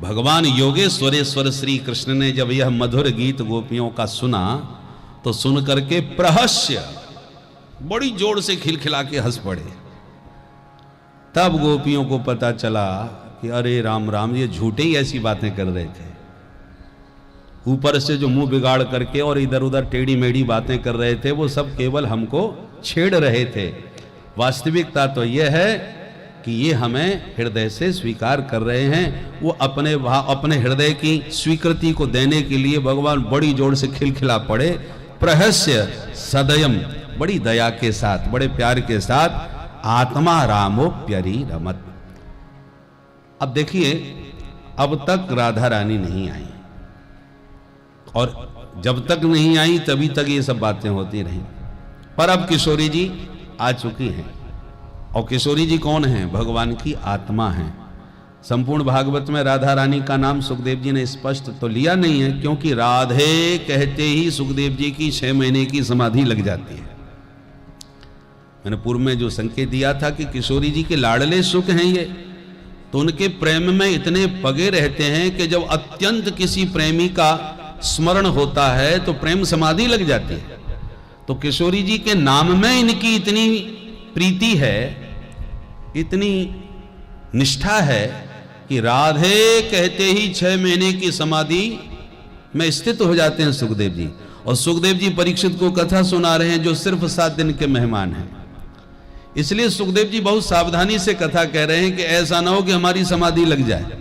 भगवान योगेश्वरेश्वर श्री कृष्ण ने जब यह मधुर गीत गोपियों का सुना तो सुन करके प्रहस्य बड़ी जोर से खिलखिला के हंस पड़े। तब गोपियों को पता चला कि अरे राम राम, ये झूठे ही ऐसी बातें कर रहे थे। ऊपर से जो मुंह बिगाड़ करके और इधर उधर टेढ़ी मेढ़ी बातें कर रहे थे वो सब केवल हमको छेड़ रहे थे। वास्तविकता तो यह है कि ये हमें हृदय से स्वीकार कर रहे हैं। वो अपने हृदय की स्वीकृति को देने के लिए भगवान बड़ी जोर से खिलखिला पड़े। प्रहस्य सदयम, बड़ी दया के साथ, बड़े प्यार के साथ, आत्मा रामोप्यरी रमत। अब देखिए, अब तक राधा रानी नहीं आई और जब तक नहीं आई तभी तक ये सब बातें होती रही। पर अब किशोरी जी आ चुकी हैं। और किशोरी जी कौन हैं? भगवान की आत्मा हैं। संपूर्ण भागवत में राधा रानी का नाम सुखदेव जी ने स्पष्ट तो लिया नहीं है, क्योंकि राधे कहते ही सुखदेव जी की 6 महीने की समाधि लग जाती है। मैंने पूर्व में जो संकेत दिया था कि किशोरी जी के लाडले सुख हैं ये, तो उनके प्रेम में इतने पगे रहते हैं कि जब अत्यंत किसी प्रेमी का स्मरण होता है तो प्रेम समाधि लग जाती है। तो किशोरी जी के नाम में इनकी इतनी प्रीति है, इतनी निष्ठा है कि राधे कहते ही 6 महीने की समाधि में स्थित हो जाते हैं सुखदेव जी। और सुखदेव जी परीक्षित को कथा सुना रहे हैं जो सिर्फ 7 दिन के मेहमान हैं। इसलिए सुखदेव जी बहुत सावधानी से कथा कह रहे हैं कि ऐसा ना हो कि हमारी समाधि लग जाए।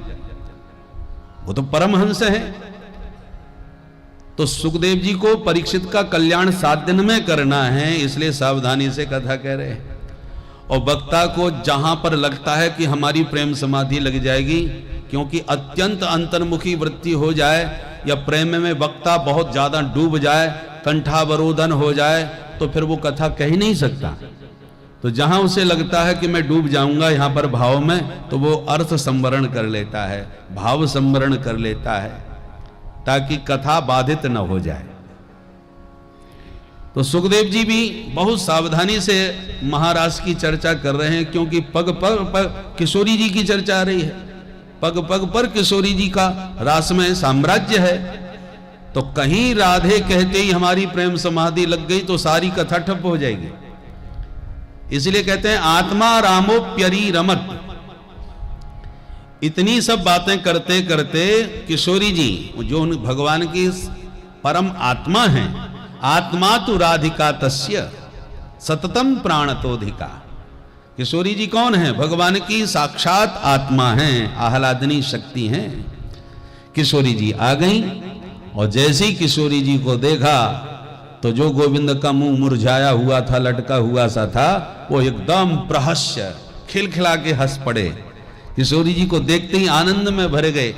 वो तो परमहंस है। तो सुखदेव जी को परीक्षित का कल्याण 7 दिन में करना है, इसलिए सावधानी से कथा कह रहे हैं। और वक्ता को जहां पर लगता है कि हमारी प्रेम समाधि लग जाएगी, क्योंकि अत्यंत अंतर्मुखी वृत्ति हो जाए या प्रेम में वक्ता बहुत ज्यादा डूब जाए, कंठावरोधन हो जाए, तो फिर वो कथा कह ही नहीं सकता। तो जहां उसे लगता है कि मैं डूब जाऊंगा यहां पर भाव में, तो वो अर्थ संवरण कर लेता है, भाव संवरण कर लेता है, ताकि कथा बाधित न हो जाए। तो सुखदेव जी भी बहुत सावधानी से महारास की चर्चा कर रहे हैं, क्योंकि पग पग पर किशोरी जी की चर्चा आ रही है। पग पग पर किशोरी जी का रास में साम्राज्य है। तो कहीं राधे कहते ही हमारी प्रेम समाधि लग गई तो सारी कथा ठप हो जाएगी। इसलिए कहते हैं आत्मा रामोप्यरी रमत। इतनी सब बातें करते करते किशोरी जी, जो भगवान की परम आत्मा हैं, आत्मा तो राधिका तस्य सततम प्राणतोधिका। किशोरी जी कौन है? भगवान की साक्षात आत्मा हैं, आह्लादनी शक्ति हैं। किशोरी जी आ गई और जैसे ही किशोरी जी को देखा तो जो गोविंद का मुंह मुरझाया हुआ था, लटका हुआ सा था, वो एकदम प्रहस्य खिलखिला के हंस पड़े। किशोरी जी को देखते ही आनंद में भर गए।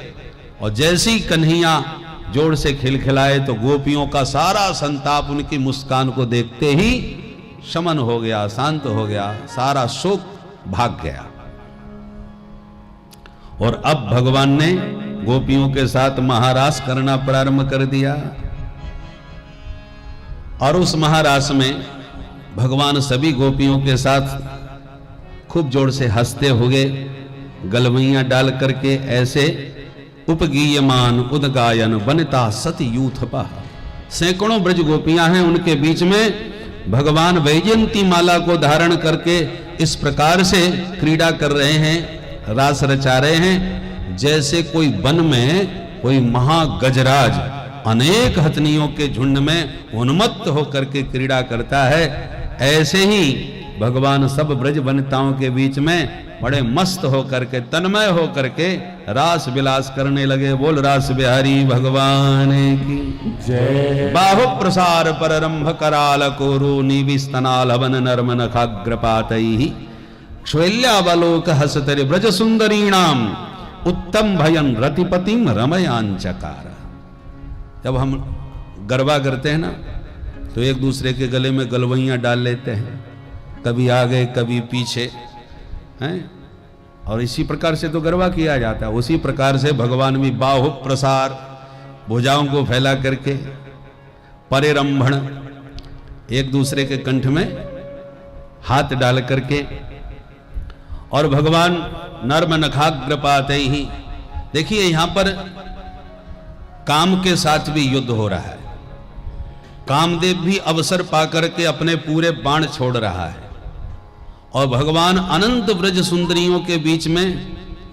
और जैसे ही कन्हैया जोर से खिलखिलाए तो गोपियों का सारा संताप उनकी मुस्कान को देखते ही शमन हो गया, शांत हो गया, सारा शोक भाग गया। और अब भगवान ने गोपियों के साथ महारास करना प्रारंभ कर दिया। और उस महारास में भगवान सभी गोपियों के साथ खूब जोर से हंसते हुए गलवैयां डाल करके ऐसे उपगीयमान उदगायन बनता सती यूथ पा। सैकड़ों ब्रज गोपियां हैं, उनके बीच में भगवान वैजयंती माला को धारण करके इस प्रकार से क्रीड़ा कर रहे हैं, रास रचा रहे हैं, जैसे कोई वन में कोई महागजराज अनेक हथनियों के झुंड में उन्मत्त होकर के क्रीड़ा करता है। ऐसे ही भगवान सब ब्रज वनिताओं के बीच में बड़े मस्त होकर के, तन्मय होकर के रास विलास करने लगे। बोल रास बिहारी भगवान की जय। बाहु प्रसार पररंभ कराल कोरु निविस्तनाल हवन नर्म नखाग्रपातैहि क्षैल्यावलोक हसतरि ब्रज सुंदरीणाम उत्तम भयन रतिपतिम रमयांचकार। जब हम गरबा करते हैं ना, तो एक दूसरे के गले में गलवैयां डाल लेते हैं, कभी आगे कभी पीछे हैं, और इसी प्रकार से तो गरबा किया जाता है। उसी प्रकार से भगवान भी बाहु प्रसार, भुजाओं को फैला करके, परिरंभण, एक दूसरे के कंठ में हाथ डाल करके, और भगवान नर्म नखाग्रपातैहि, देखिए यहां पर काम के साथ भी युद्ध हो रहा है। कामदेव भी अवसर पाकर के अपने पूरे बाण छोड़ रहा है और भगवान अनंत ब्रज सुंदरियों के बीच में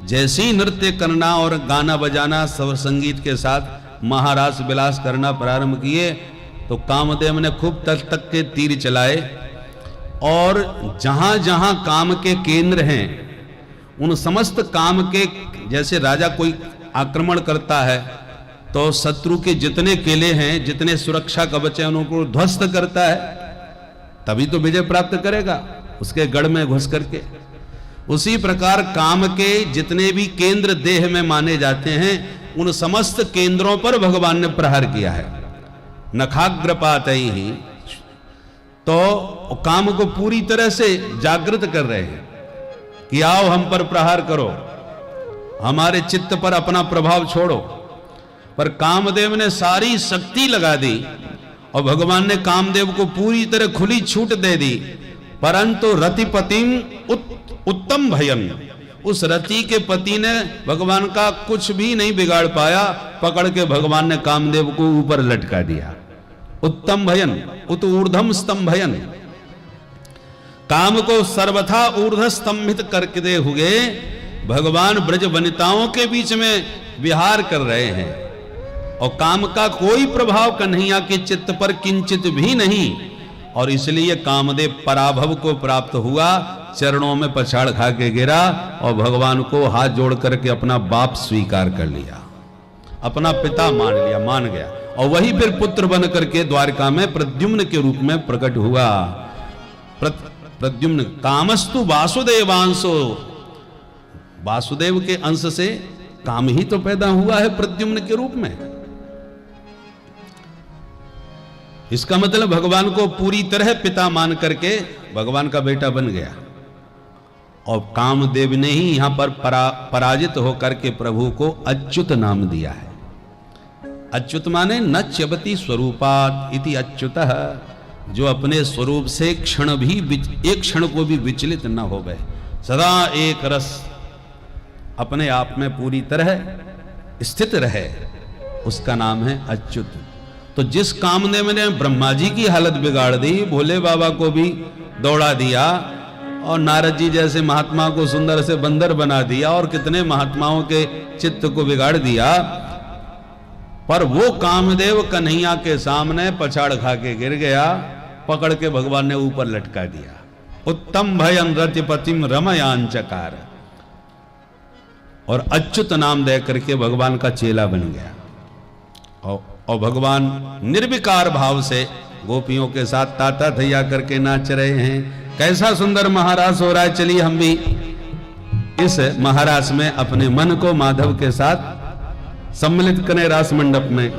जैसे ही नृत्य करना और गाना बजाना स्वर संगीत के साथ महारास विलास करना प्रारंभ किए तो कामदेव ने खूब तक तक के तीर चलाए और जहां जहां काम के केंद्र हैं उन समस्त काम के, जैसे राजा कोई आक्रमण करता है तो शत्रु के जितने किले हैं, जितने सुरक्षा कवच हैं उनको ध्वस्त करता है, तभी तो विजय प्राप्त करेगा उसके गढ़ में घुस करके। उसी प्रकार काम के जितने भी केंद्र देह में माने जाते हैं उन समस्त केंद्रों पर भगवान ने प्रहार किया है। नखाग्रपात ही तो काम को पूरी तरह से जागृत कर रहे हैं कि आओ हम पर प्रहार करो, हमारे चित्त पर अपना प्रभाव छोड़ो। पर कामदेव ने सारी शक्ति लगा दी और भगवान ने कामदेव को पूरी तरह खुली छूट दे दी, परंतु रतिपतिम उत्तम भयन, उस रति के पति ने भगवान का कुछ भी नहीं बिगाड़ पाया। पकड़ के भगवान ने कामदेव को ऊपर लटका दिया। उत्तम भयन उत ऊर्धम स्तंभयन, काम को सर्वथा ऊर्ध्व स्तंभित करके हुए भगवान ब्रज वनिताओं के बीच में विहार कर रहे हैं और काम का कोई प्रभाव कन्हैया के चित्त पर किंचित भी नहीं, और इसलिए कामदेव पराभव को प्राप्त हुआ, चरणों में पछाड़ खा के गिरा और भगवान को हाथ जोड़ करके अपना बाप स्वीकार कर लिया, अपना पिता मान लिया, मान गया। और वही फिर पुत्र बन करके द्वारका में प्रद्युम्न के रूप में प्रकट हुआ। प्रद्युम्न कामस्तु वासुदेवांशो, वासुदेव के अंश से काम ही तो पैदा हुआ है प्रद्युम्न के रूप में। इसका मतलब भगवान को पूरी तरह पिता मान करके भगवान का बेटा बन गया। और कामदेव ने ही यहां पर पराजित होकर के प्रभु को अच्युत नाम दिया है। अच्युत माने न च्यवति स्वरूपात् इति अच्युतः, जो अपने स्वरूप से क्षण भी एक क्षण को भी विचलित न हो गए, सदा एक रस अपने आप में पूरी तरह स्थित रहे, उसका नाम है अच्युत। तो जिस कामदेव ने ब्रह्मा जी की हालत बिगाड़ दी, भोले बाबा को भी दौड़ा दिया और नारद जी जैसे महात्मा को सुंदर से बंदर बना दिया और कितने महात्माओं के चित्त को बिगाड़ दिया, पर वो कामदेव कन्हैया के सामने पछाड़ खा के गिर गया, पकड़ के भगवान ने ऊपर लटका दिया। उत्तम भयन रतिपतिम रमयांचकार, और अच्युत नाम दे करके भगवान का चेला बन गया। और भगवान निर्विकार भाव से गोपियों के साथ ताता थैया करके नाच रहे हैं। कैसा सुंदर महारास हो रहा है। चलिए हम भी इस महारास में अपने मन को माधव के साथ सम्मिलित करें रास मंडप में।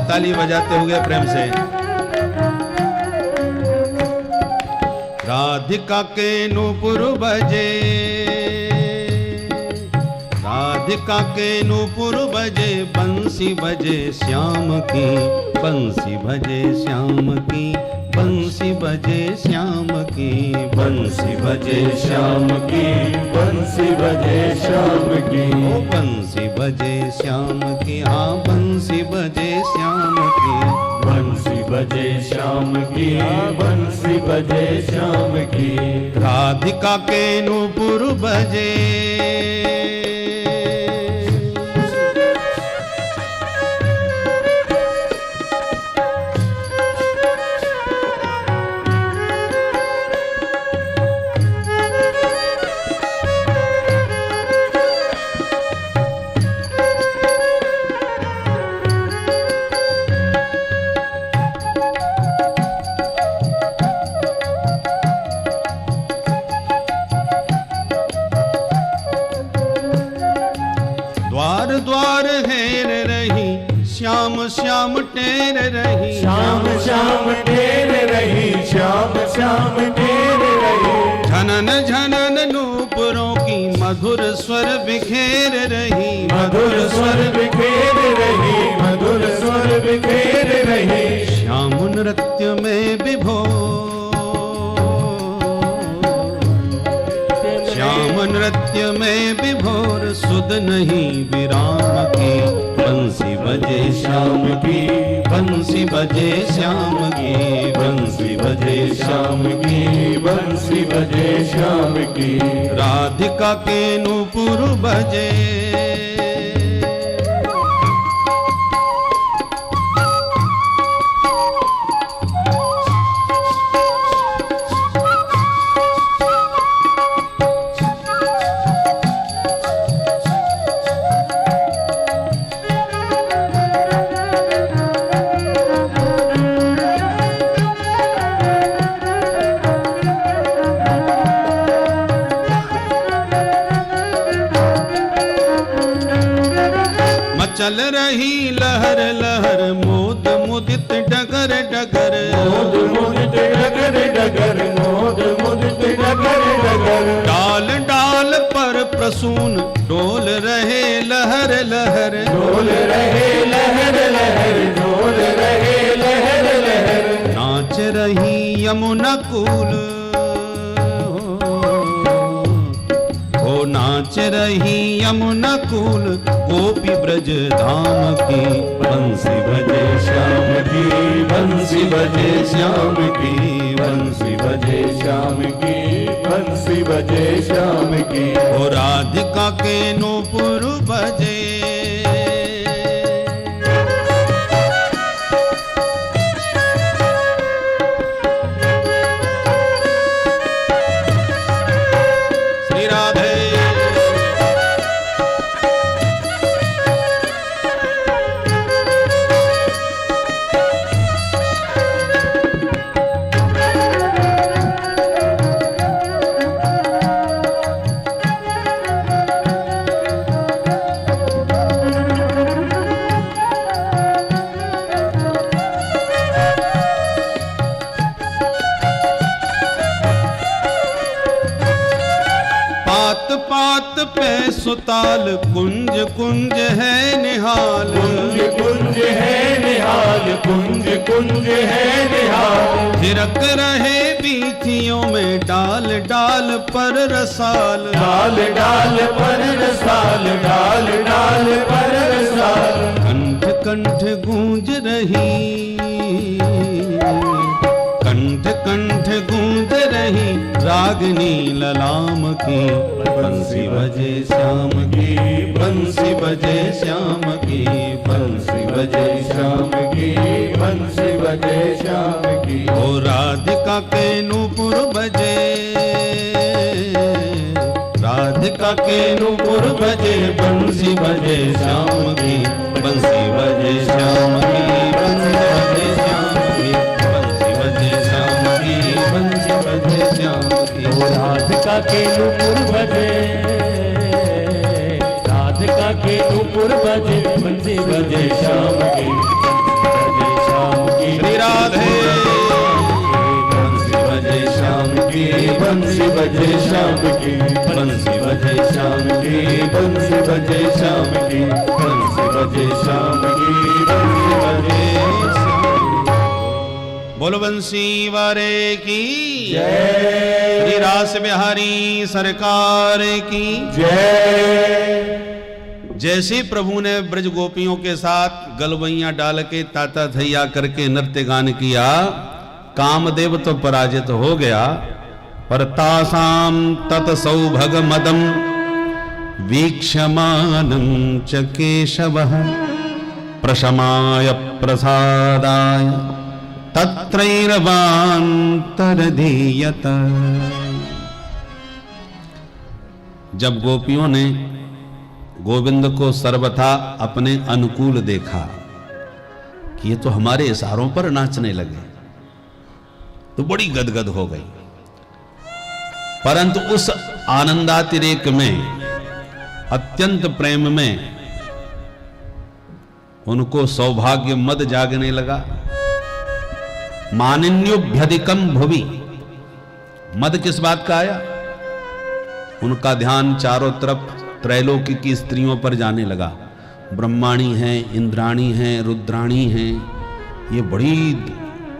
ताली बजाते हुए प्रेम से। राधिका के नूपुर बजे, राधिका के नूपुर बजे, बंसी बजे श्याम की, बंसी बजे श्याम की, बंसी बजे श्याम की, बंसी बजे श्याम की, बंसी बजे श्याम की, ओ बंसी बजे श्याम की, हाँ बंसी बजे श्याम की, बंसी बजे श्याम की, बंसी बजे श्याम की। राधिका के नूपुर बजे, हेर रही, श्याम श्याम टेर रही, श्याम श्याम टेर रही, श्याम श्याम टेर रही। झनन झनन नूपुरों की मधुर स्वर बिखेर रही, मधुर स्वर बिखेर रही, मधुर स्वर बिखेर रही। श्याम नृत्य में विभोर, श्याम नृत्य में विभोर, सुध नहीं विराम की, बंसी बजे श्याम की, बंसी बजे श्याम की, बंसी बजे श्याम की, बंसी बजे श्याम की। राधिका के नूपुर बजे, चल रही लहर लहर, मोद मुदित डगर डगर, मोद मुदित डगर डगर, मोद मुदित डगर डगर। डाल डाल पर प्रसून डोल रहे लहर लहर, डोल रहे लहर लहर, डोल रहे लहर लहर। नाच रही यमुना कूल, हो नाच रही यमुना कूल, गोपी ब्रज धाम की, बंसी बजे श्याम की, बंसी बजे श्याम की, बंसी बजे श्याम की, बंसी बजे श्याम की। ओ राधिका के नूपुर बजे, श्री राधे। पात पे सुताल, कुंज कुंज है निहाल, कुंज कुंज है निहाल, कुंज कुंज है निहाल। थिरक रहे बीथियों में डाल डाल पर रसाल, डाल डाल पर रसाल, डाल डाल पर रसाल। कंठ कंठ गूंज रही, कंठ कंठ गूंज रही, रागनी ललाम की, बंसी बजे श्याम की, बंसी बजे श्याम की, बंसी बजे श्याम की, बंसी बजे श्याम की। ओ राधिका के नूपुर बजे, राधिका के नूपुर बजे, बंसी बजे श्याम की, बंसी बजे श्याम की, बंसी बजे श्याम की, बंसी बजे श्याम की, बंसी बजे श्याम की। ओ राधिका के नूपुर बजे, राधिका के नूपुर बजे, बंसी बजे श्याम की, बजे श्याम की। श्री राधे। बंसी बजे श्याम की, बंसी बजे श्याम की, बंसी बजे श्याम की, बंसी बजे श्याम की, बंसी बजे श्याम की, बंसी बजे श्याम। बोलो बंसी वारे की जय, श्री रास बिहारी सरकार की जय। जैसे प्रभु ने ब्रज गोपियों के साथ गलवैयां डाल के ताता थैया करके नृत्य गान किया, कामदेव तो पराजित हो गया, पर तासाम तत सौभग मदम वीक्षमानं च केशवः प्रशमाय प्रसादाय तत्रैरवान्तरधीयत। जब गोपियों ने गोविंद को सर्वथा अपने अनुकूल देखा कि ये तो हमारे इशारों पर नाचने लगे, तो बड़ी गदगद हो गई। परंतु उस आनंदातिरेक में, अत्यंत प्रेम में उनको सौभाग्य मद जागने लगा। मानिन्योभ्यधिकम भुवि, मद किस बात का आया? उनका ध्यान चारों तरफ त्रैलोकी की स्त्रियों पर जाने लगा। ब्रह्माणी हैं, इंद्राणी हैं, रुद्राणी हैं, ये बड़ी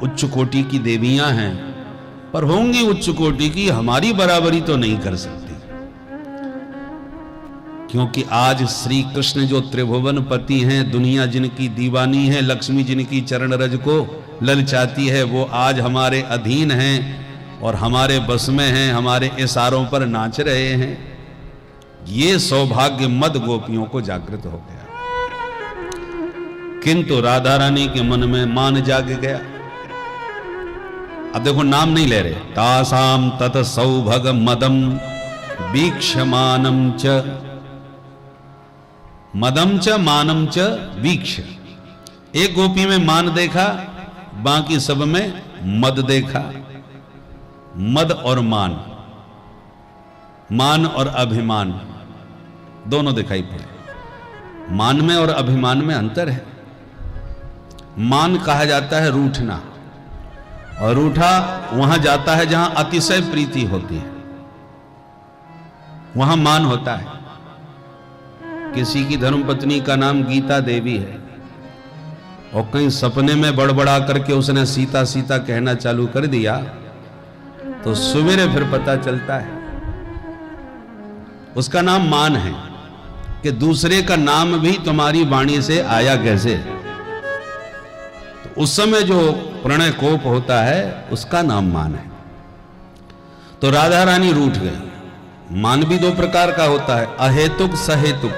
उच्च कोटि की देवियां हैं, पर होंगी उच्च कोटि की, हमारी बराबरी तो नहीं कर सकती। क्योंकि आज श्री कृष्ण जो त्रिभुवन पति हैं, दुनिया जिनकी दीवानी है, लक्ष्मी जिनकी चरण रज को ललचाती है, वो आज हमारे अधीन हैं और हमारे बस में हैं, हमारे इशारों पर नाच रहे हैं। ये सौभाग्य मद गोपियों को जागृत हो गया। किंतु राधा रानी के मन में मान जाग गया। अब देखो, नाम नहीं ले रहे। तासाम तत सौभग मदम वीक्षमानम च, मदम च मानम च वीक्ष। एक गोपी में मान देखा, बाकी सब में मद देखा। मद और मान, मान और अभिमान दोनों दिखाई पड़े। मान में और अभिमान में अंतर है। मान कहा जाता है रूठना, और रूठा वहां जाता है जहां अतिशय प्रीति होती है, वहां मान होता है। किसी की धर्मपत्नी का नाम गीता देवी है और कहीं सपने में बड़बड़ा करके उसने सीता सीता कहना चालू कर दिया, तो सवेरे फिर पता चलता है उसका नाम मान है। कि दूसरे का नाम भी तुम्हारी वाणी से आया कैसे? तो उस समय जो प्रणय कोप होता है उसका नाम मान है। तो राधा रानी रूठ गई। मान भी दो प्रकार का होता है, अहेतुक सहेतुक।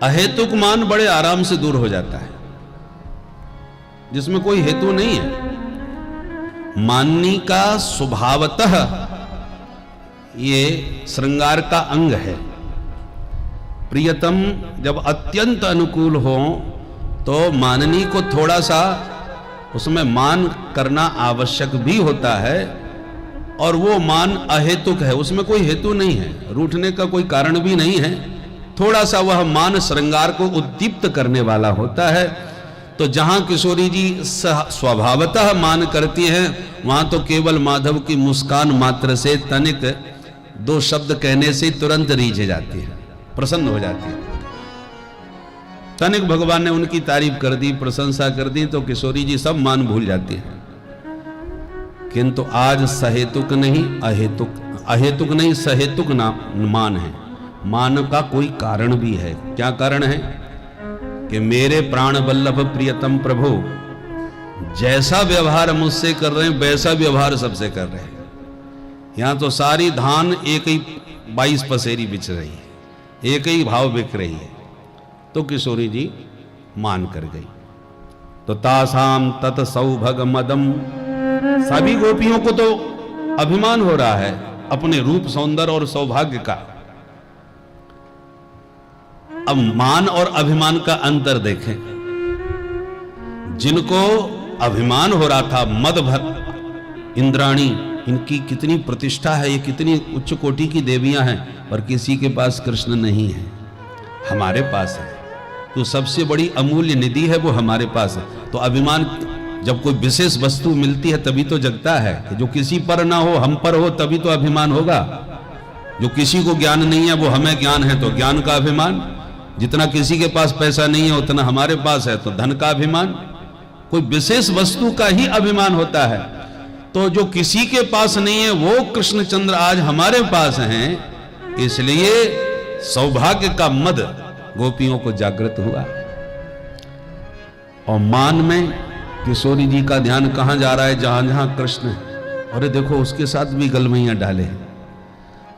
अहेतुक मान बड़े आराम से दूर हो जाता है, जिसमें कोई हेतु नहीं है। माननी का स्वभावतः ये श्रृंगार का अंग है। प्रियतम जब अत्यंत अनुकूल हो तो माननी को थोड़ा सा उसमें मान करना आवश्यक भी होता है, और वो मान अहेतुक है, उसमें कोई हेतु नहीं है, रूठने का कोई कारण भी नहीं है। थोड़ा सा वह मान श्रृंगार को उद्दीप्त करने वाला होता है। तो जहां किशोरी जी स्वभावतः मान करती हैं, वहां तो केवल माधव की मुस्कान मात्र से, तनिक दो शब्द कहने से तुरंत रीझ जाती है, प्रसन्न हो जाती है। तनिक भगवान ने उनकी तारीफ कर दी, प्रशंसा कर दी, तो किशोरी जी सब मान भूल जाती है। किंतु आज सहेतुक नहीं, अहेतुक नहीं, सहेतुक मान है। मान का कोई कारण भी है। क्या कारण है? कि मेरे प्राण वल्लभ प्रियतम प्रभु जैसा व्यवहार मुझसे कर रहे हैं वैसा व्यवहार सबसे कर रहे हैं। यहां तो सारी धान एक ही 22 पसेरी बिछ रही है, एक ही भाव बिक रही है। तो किशोरी जी मान कर गई। तो तासाम तत सौभग मदम, सभी गोपियों को तो अभिमान हो रहा है अपने रूप सौंदर्य और सौभाग्य का। अब मान और अभिमान का अंतर देखें। जिनको अभिमान हो रहा था मद भर, इंद्राणी, इनकी कितनी प्रतिष्ठा है, ये कितनी उच्च कोटि की देवियां हैं, पर किसी के पास कृष्ण नहीं है, हमारे पास है। तो सबसे बड़ी अमूल्य निधि है वो हमारे पास है। तो अभिमान, जब कोई विशेष वस्तु मिलती है तभी तो जगता है। कि जो किसी पर ना हो हम पर हो तभी तो अभिमान होगा। जो किसी को ज्ञान नहीं है वो हमें ज्ञान है, तो ज्ञान का अभिमान। जितना किसी के पास पैसा नहीं है उतना हमारे पास है, तो धन का अभिमान। कोई विशेष वस्तु का ही अभिमान होता है। तो जो किसी के पास नहीं है वो कृष्णचंद्र आज हमारे पास हैं, इसलिए सौभाग्य का मद गोपियों को जागृत हुआ। और मान में किशोरी जी का ध्यान कहां जा रहा है? जहां जहां कृष्ण है। अरे देखो, उसके साथ भी गलमैया डाले,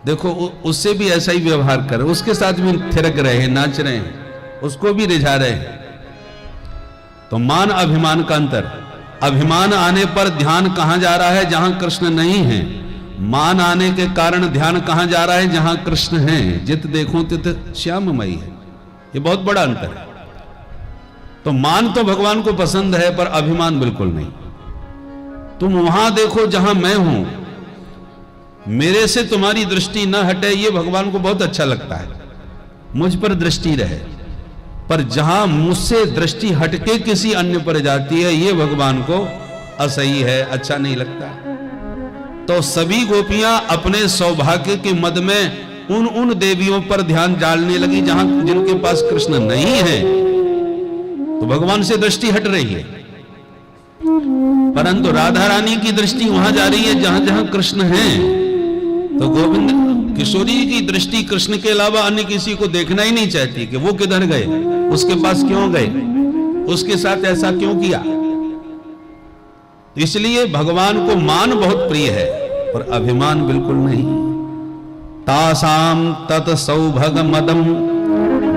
देखो उससे भी ऐसा ही व्यवहार कर, उसके साथ भी थिरक रहे हैं, नाच रहे हैं, उसको भी रिझा रहे हैं। तो मान अभिमान का अंतर। अभिमान आने पर ध्यान कहां जा रहा है? जहां कृष्ण नहीं है। मान आने के कारण ध्यान कहां जा रहा है? जहां कृष्ण है। जित देखो तित श्याममयी है। ये बहुत बड़ा अंतर है। तो मान तो भगवान को पसंद है, पर अभिमान बिल्कुल नहीं। तुम वहां देखो जहां मैं हूं, मेरे से तुम्हारी दृष्टि न हटे, ये भगवान को बहुत अच्छा लगता है। मुझ पर दृष्टि रहे, पर जहां मुझसे दृष्टि हटके किसी अन्य पर जाती है, ये भगवान को असही है, अच्छा नहीं लगता। तो सभी गोपियां अपने सौभाग्य के मद में उन देवियों पर ध्यान डालने लगी जहां जिनके पास कृष्ण नहीं है, तो भगवान से दृष्टि हट रही है। परंतु राधा रानी की दृष्टि वहां जा रही है जहां जहां कृष्ण है। तो गोविंद किशोरी की दृष्टि कृष्ण के अलावा अन्य किसी को देखना ही नहीं चाहती कि वो किधर गए, उसके पास क्यों गए, उसके साथ ऐसा क्यों किया। इसलिए भगवान को मान बहुत प्रिय है और अभिमान बिल्कुल नहीं। तासाम तत सौभग मदम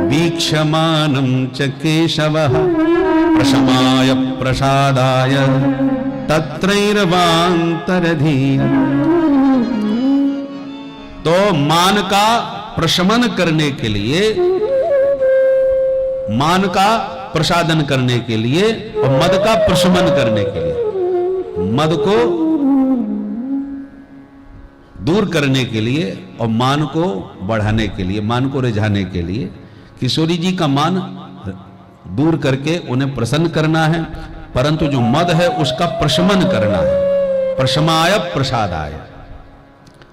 वीक्षमानं च केशवः प्रशमाय प्रसादाय तत्रैरवान्तरधीः। तो मान का प्रशमन करने के लिए, मान का प्रसादन करने के लिए और मद का प्रशमन करने के लिए, मद को दूर करने के लिए और मान को बढ़ाने के लिए, मान को रिझाने के लिए किशोरी जी का मान दूर करके उन्हें प्रसन्न करना है, परंतु जो मद है उसका प्रशमन करना है। प्रशमाय प्रसादाय,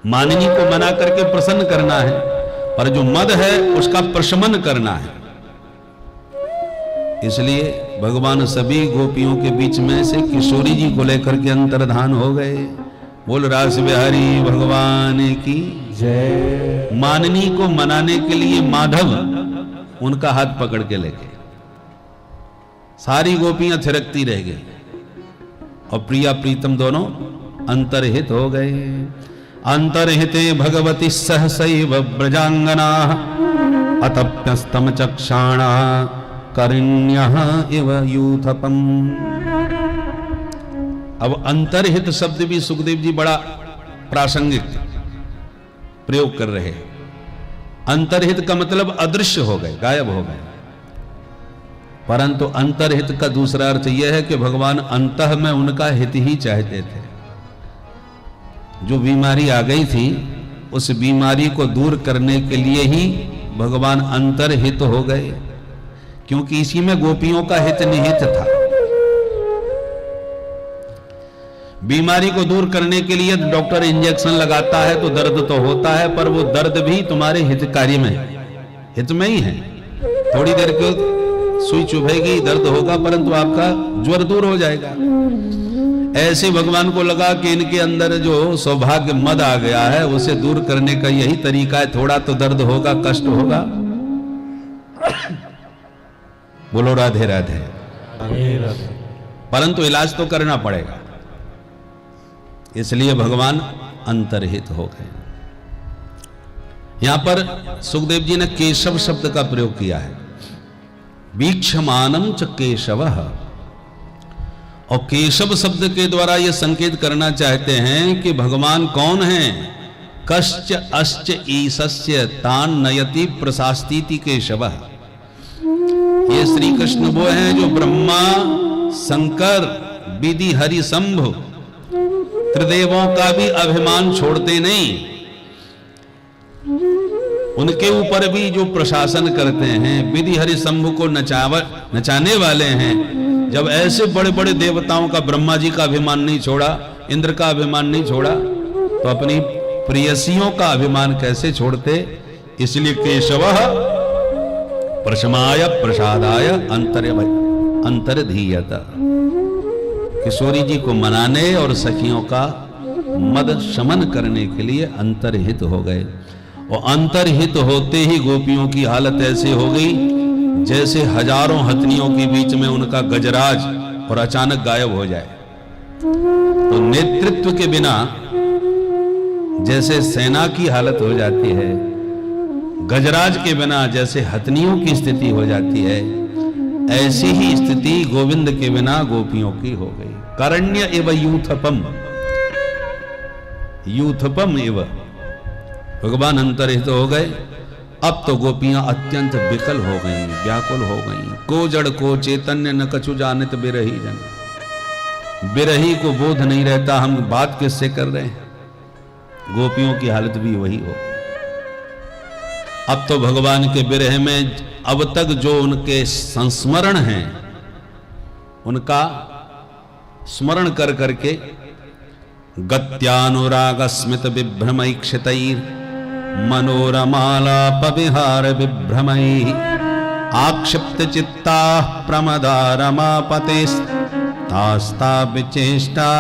मानिनी को मना करके प्रसन्न करना है, पर जो मद है उसका प्रशमन करना है। इसलिए भगवान सभी गोपियों के बीच में से किशोरी जी को लेकर के अंतर्धान हो गए। बोल रास बिहारी भगवान की जय। माननी को मनाने के लिए माधव उनका हाथ पकड़ के लेके सारी गोपियां थिरकती रह गई और प्रिया प्रीतम दोनों अंतर्हित हो गए। अंतर्हिते भगवती सहसैव ब्रजांगना अतप्यस्तम चक्षाणा करिण्यः इव यूथपम। अब अंतर्हित शब्द भी सुखदेव जी बड़ा प्रासंगिक प्रयोग कर रहे हैं। अंतर्हित का मतलब अदृश्य हो गए, गायब हो गए, परंतु अंतर्हित का दूसरा अर्थ यह है कि भगवान अंतः में उनका हित ही चाहते थे। जो बीमारी आ गई थी उस बीमारी को दूर करने के लिए ही भगवान अंतर्हित हो गए, क्योंकि इसी में गोपियों का हित निहित था। बीमारी को दूर करने के लिए डॉक्टर इंजेक्शन लगाता है तो दर्द तो होता है, पर वो दर्द भी तुम्हारे हितकारी में, हित में ही है। थोड़ी देर के सुई चुभेगी, दर्द होगा, परंतु आपका ज्वर दूर हो जाएगा। ऐसे भगवान को लगा कि इनके अंदर जो सौभाग्य मद आ गया है उसे दूर करने का यही तरीका है। थोड़ा तो दर्द होगा, कष्ट होगा, बोलो राधे राधे, परंतु इलाज तो करना पड़ेगा। इसलिए भगवान अंतर्हित हो गए। यहां पर सुखदेव जी ने केशव शब्द का प्रयोग किया है। वीक्षमानम च केशवः, और केशव शब्द के द्वारा यह संकेत करना चाहते हैं कि भगवान कौन है। कश्च अश्च ईशस्य तान नयति प्रशास्तीति केशवः। ये श्री कृष्ण वो हैं जो ब्रह्मा, शंकर, विधि, हरि, शंभु त्रिदेवों का भी अभिमान छोड़ते नहीं। उनके ऊपर भी जो प्रशासन करते हैं, विधि, हरि, शंभु को नचाने वाले हैं। जब ऐसे बड़े बड़े देवताओं का, ब्रह्मा जी का अभिमान नहीं छोड़ा, इंद्र का अभिमान नहीं छोड़ा, तो अपनी प्रियसियों का अभिमान कैसे छोड़ते। इसलिए केशवः प्रशमाय प्रसादाय अंतर्धीयत, किशोरी जी को मनाने और सखियों का मद शमन करने के लिए अंतर्हित हो गए। और अंतर्हित होते ही गोपियों की हालत ऐसे हो गई जैसे हजारों हथनियों के बीच में उनका गजराज और अचानक गायब हो जाए। तो नेतृत्व के बिना जैसे सेना की हालत हो जाती है, गजराज के बिना जैसे हथनियों की स्थिति हो जाती है, ऐसी ही स्थिति गोविंद के बिना गोपियों की हो गई। करण्य एव यूथपम, यूथपम एव, भगवान अंतर्हित हो गए। अब तो गोपियां अत्यंत विकल हो गई, व्याकुल हो गई। को जड़ को चैतन्य न कछु जानित बिरही जन, बिरही को बोध नहीं रहता हम बात किससे कर रहे हैं। गोपियों की हालत भी वही हो। अब तो भगवान के विरह में अब तक जो उनके संस्मरण हैं उनका स्मरण कर करके गत्यानुराग स्मित विभ्रमैक्षितैर मनोरमालाप विहार विभ्रमै आक्षिप्त चित्ता प्रमदा रमापते तास्ता विचेष्टा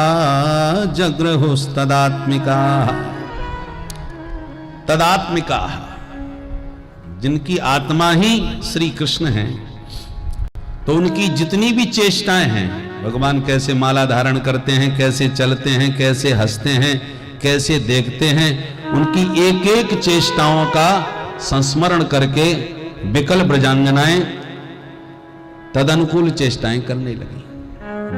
जग्रहुस्तदात्मिका। तदात्मिका जिनकी आत्मा ही श्री कृष्ण है, तो उनकी जितनी भी चेष्टाएं हैं, भगवान कैसे माला धारण करते हैं, कैसे चलते हैं, कैसे हंसते हैं, कैसे देखते हैं, उनकी एक एक चेष्टाओं का संस्मरण करके विकल ब्रजांगनाएं तदनुकूल चेष्टाएं करने लगी,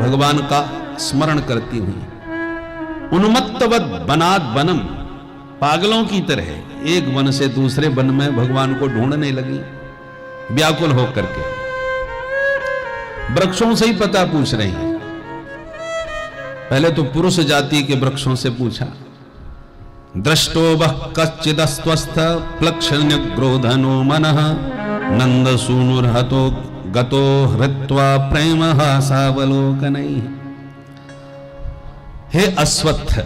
भगवान का स्मरण करती हुई। उन्मत्तवत वनाद वनम, पागलों की तरह एक वन से दूसरे वन में भगवान को ढूंढने लगी व्याकुल होकर के। वृक्षों से ही पता पूछ रही हैं। पहले तो पुरुष जाति के वृक्षों से पूछा, दृष्टो वह कच्चिदस्वस्थ प्लक्षण्य ग्रोधनो मनः नंद सूनुर्हतो गतो हृत्वा प्रेम हासावलोकनैः। हे अश्वत्थ,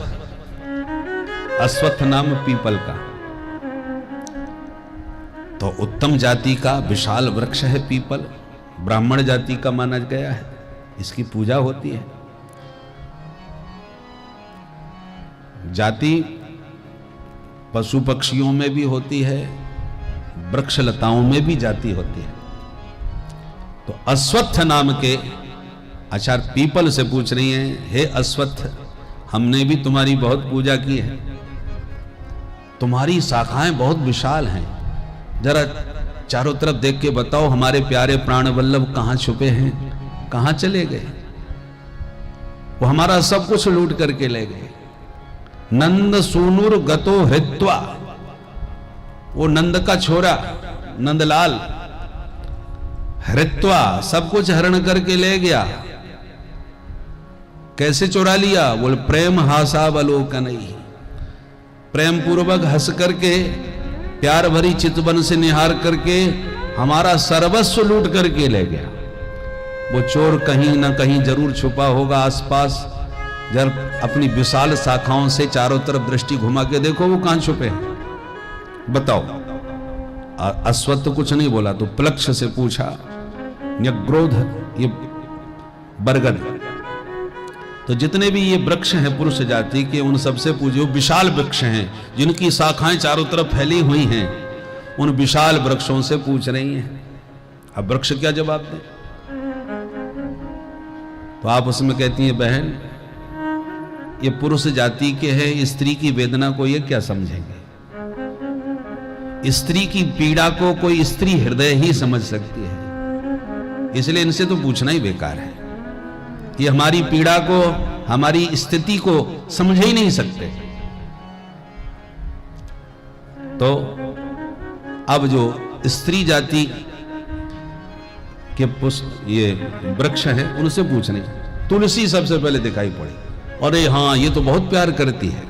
अश्वत्थ नाम पीपल का, तो उत्तम जाति का विशाल वृक्ष है पीपल, ब्राह्मण जाति का माना गया है, इसकी पूजा होती है। जाति पशु पक्षियों में भी होती है, वृक्ष लताओं में भी जाति होती है। तो अश्वत्थ नाम के आचार्य पीपल से पूछ रही हैं, हे अश्वत्थ, हमने भी तुम्हारी बहुत पूजा की है, तुम्हारी शाखाएं बहुत विशाल हैं, जरा चारों तरफ देख के बताओ हमारे प्यारे प्राण वल्लभ कहां छुपे हैं, कहां चले गए। वो हमारा सब कुछ लूट करके ले गए। नंद सूनुर गतो हृत्वा, वो नंद का छोरा नंदलाल हृत्वा सब कुछ हरण करके ले गया। कैसे चुरा लिया? बोल प्रेम हासावलोकनैः, प्रेम पूर्वक हंस करके, प्यार भरी चितवन से निहार करके हमारा सर्वस्व लूट करके ले गया। वो चोर कहीं ना कहीं जरूर छुपा होगा आसपास, जब अपनी विशाल शाखाओं से चारों तरफ दृष्टि घुमा के देखो वो कहां छुपे हैं, बताओ। अश्वत्थ कुछ नहीं बोला, तो प्लक्ष से पूछा, न्यग्रोध, ये बरगद, तो जितने भी ये वृक्ष हैं पुरुष जाति के, उन सबसे पूछो, विशाल वृक्ष हैं जिनकी शाखाएं चारों तरफ फैली हुई हैं, उन विशाल वृक्षों से पूछ रही हैं। अब वृक्ष क्या जवाब दे? तो आप उसमें कहती हैं, बहन ये पुरुष जाति के हैं, स्त्री की वेदना को ये क्या समझेंगे? स्त्री की पीड़ा को कोई स्त्री हृदय ही समझ सकती है, इसलिए इनसे तो पूछना ही बेकार है। ये हमारी पीड़ा को, हमारी स्थिति को समझ ही नहीं सकते। तो अब जो स्त्री जाति के ये वृक्ष हैं उनसे पूछने, तुलसी सबसे पहले दिखाई पड़ी, अरे हाँ ये तो बहुत प्यार करती है,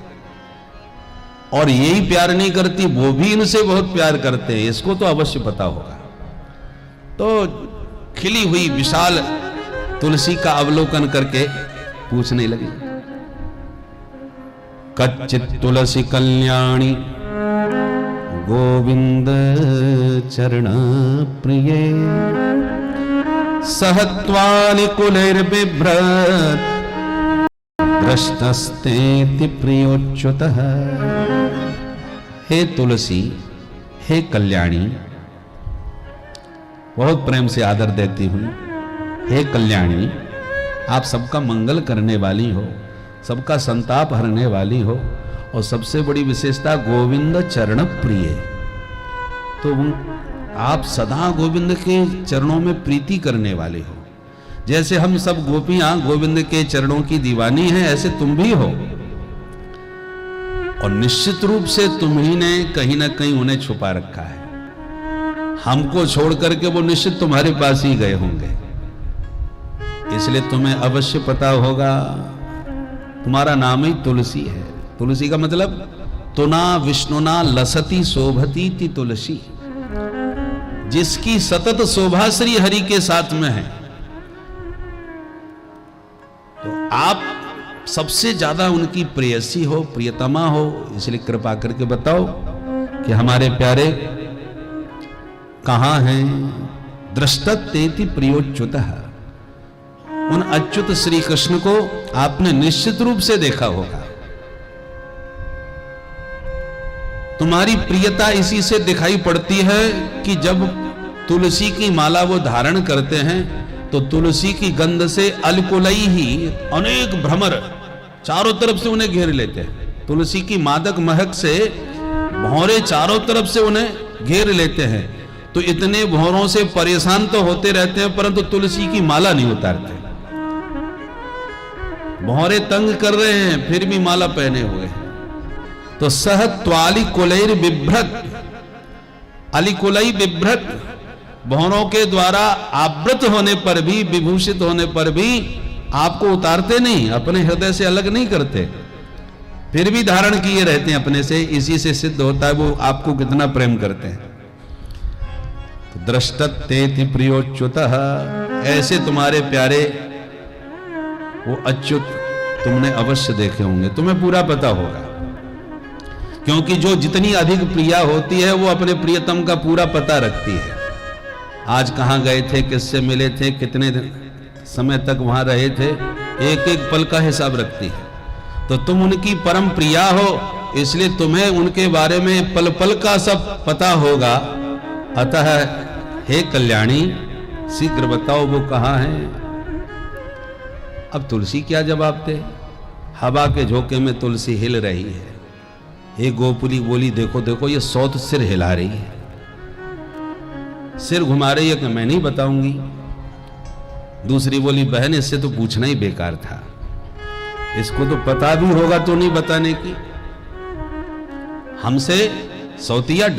और यही प्यार नहीं करती, वो भी इनसे बहुत प्यार करते हैं, इसको तो अवश्य पता होगा। तो खिली हुई विशाल तुलसी का अवलोकन करके पूछने लगी, कच्चित तुलसी कल्याणी गोविंद चरण प्रिय सहत्वानि कुलैर्बिभ्रत् दृष्टस्तेति प्रियोच्युतः। हे तुलसी, हे कल्याणी, बहुत प्रेम से आदर देती हूं, हे कल्याणी, आप सबका मंगल करने वाली हो, सबका संताप हरने वाली हो, और सबसे बड़ी विशेषता गोविंद चरण प्रिय, तो आप सदा गोविंद के चरणों में प्रीति करने वाले हो। जैसे हम सब गोपियां गोविंद के चरणों की दीवानी हैं, ऐसे तुम भी हो, और निश्चित रूप से तुम ही ने कहीं ना कहीं उन्हें छुपा रखा है। हमको छोड़ करके वो निश्चित तुम्हारे पास ही गए होंगे, इसलिए तुम्हें अवश्य पता होगा, तुम्हारा नाम ही तुलसी है। तुलसी का मतलब तुना विष्णुना लसती शोभती ति तुलसी, जिसकी सतत शोभा श्री हरि के साथ में है। तो आप सबसे ज्यादा उनकी प्रेयसी हो, प्रियतमा हो, इसलिए कृपा करके बताओ कि हमारे प्यारे कहां हैं। दृष्टत्येति प्रियोच्युतः, उन अच्युत श्री कृष्ण को आपने निश्चित रूप से देखा होगा। तुम्हारी प्रियता इसी से दिखाई पड़ती है कि जब तुलसी की माला वो धारण करते हैं तो तुलसी की गंध से अलकुलई ही अनेक भ्रमर चारों तरफ से उन्हें घेर लेते हैं। तुलसी की मादक महक से भौरे चारों तरफ से उन्हें घेर लेते हैं। तो इतने भौरों से परेशान तो होते रहते हैं, परंतु तुलसी की माला नहीं उतारते। भौरे तंग कर रहे हैं, फिर भी माला पहने हुए हैं। तो सह त्वाली कुलैर बिभ्रत, अलिकुलई बिभ्रत, भौरों के द्वारा आवृत होने पर भी, विभूषित होने पर भी आपको उतारते नहीं, अपने हृदय से अलग नहीं करते, फिर भी धारण किए रहते हैं अपने से। इसी से सिद्ध होता है वो आपको कितना प्रेम करते हैं। तो दृष्टत्येति प्रियोच्युतः, ऐसे तुम्हारे प्यारे वो अच्युत तुमने अवश्य देखे होंगे, तुम्हें पूरा पता होगा। क्योंकि जो जितनी अधिक प्रिया होती है वो अपने प्रियतम का पूरा पता रखती है। आज कहां गए थे, किससे मिले थे, कितने समय तक वहां रहे थे, एक एक पल का हिसाब रखती है। तो तुम उनकी परम प्रिया हो, इसलिए तुम्हें उनके बारे में पल पल का सब पता होगा। अतः हे कल्याणी, शीघ्र बताओ वो कहां है। अब तुलसी क्या जवाब दे। हवा के झोंके में तुलसी हिल रही है। एक गोपुली बोली, देखो देखो ये सौत सिर हिला रही है, सिर घुमा रही है कि मैं नहीं बताऊंगी। दूसरी बोली, बहन इससे तो पूछना ही बेकार था, इसको तो पता भी होगा तो नहीं बताने की। हमसे सौतिया